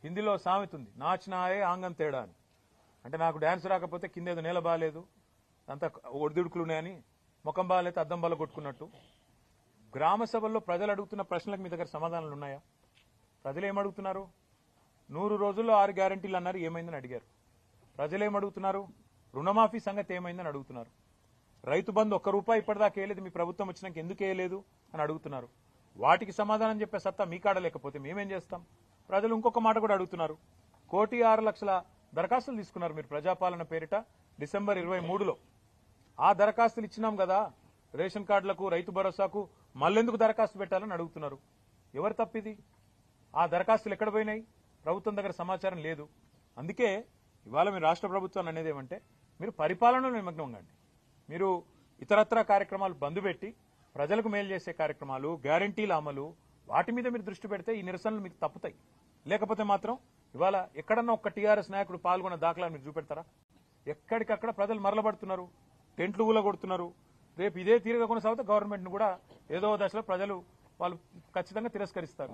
హిందీలో సామెత ఉంది, నాచినాయే ఆంగం తేడా అని. అంటే నాకు డ్యాన్స్ రాకపోతే కింద ఏదో నేల బాగాలేదు, అంతా ఒడిదుడుకులున్నాయని, ముఖం బాగాలేదు అద్దం బాల కొట్టుకున్నట్టు. గ్రామ సభల్లో ప్రజలు అడుగుతున్న ప్రశ్నలకు మీ దగ్గర సమాధానాలు ఉన్నాయా? ప్రజలు ఏమడుగుతున్నారు? 100 రోజుల్లో 6 గ్యారంటీలు అన్నారు, ఏమైందని అడిగారు. ప్రజలు ఏమడుగుతున్నారు? రుణమాఫీ సంగతి ఏమైందని అడుగుతున్నారు. రైతు బంధు ₹1 ఇప్పటిదాకా వేయలేదు, మీ ప్రభుత్వం వచ్చినాక ఎందుకు వేయలేదు అని అడుగుతున్నారు. వాటికి సమాధానం చెప్పే సత్తా మీ కాడ లేకపోతే మేమేం చేస్తాం? ప్రజలు ఇంకొక మాట కూడా అడుగుతున్నారు. 1,06,00,000 దరఖాస్తులు తీసుకున్నారు మీరు ప్రజాపాలన పేరిట డిసెంబర్ 23లో. ఆ దరఖాస్తులు ఇచ్చినాం కదా, రేషన్ కార్డులకు, రైతు భరోసాకు మళ్ళెందుకు దరఖాస్తు పెట్టాలని అడుగుతున్నారు. ఎవరు తప్పిది? ఆ దరఖాస్తులు ఎక్కడ పోయినాయి? ప్రభుత్వం దగ్గర సమాచారం లేదు. అందుకే ఇవాళ మీరు రాష్ట్ర ప్రభుత్వాన్ని అనేది ఏమంటే, మీరు పరిపాలనలో నిమగ్నం కండి. మీరు ఇతరత్రా కార్యక్రమాలు బంద్ పెట్టి ప్రజలకు మేలు చేసే కార్యక్రమాలు, గ్యారంటీల అమలు, వాటి మీద మీరు దృష్టి పెడితే ఈ నిరసనలు మీకు తప్పుతాయి. లేకపోతే మాత్రం ఇవాళ ఎక్కడన్నా ఒక్క టీఆర్ఎస్ నాయకుడు పాల్గొన్న దాఖలా మీరు చూపెడతారా? ఎక్కడికక్కడ ప్రజలు మరలబడుతున్నారు, టెంట్లు ఊలగొడుతున్నారు. రేపు ఇదే తీరుగా కొనసాగితే గవర్నమెంట్ ను కూడా ఏదో దశలో ప్రజలు వాళ్ళు ఖచ్చితంగా తిరస్కరిస్తారు.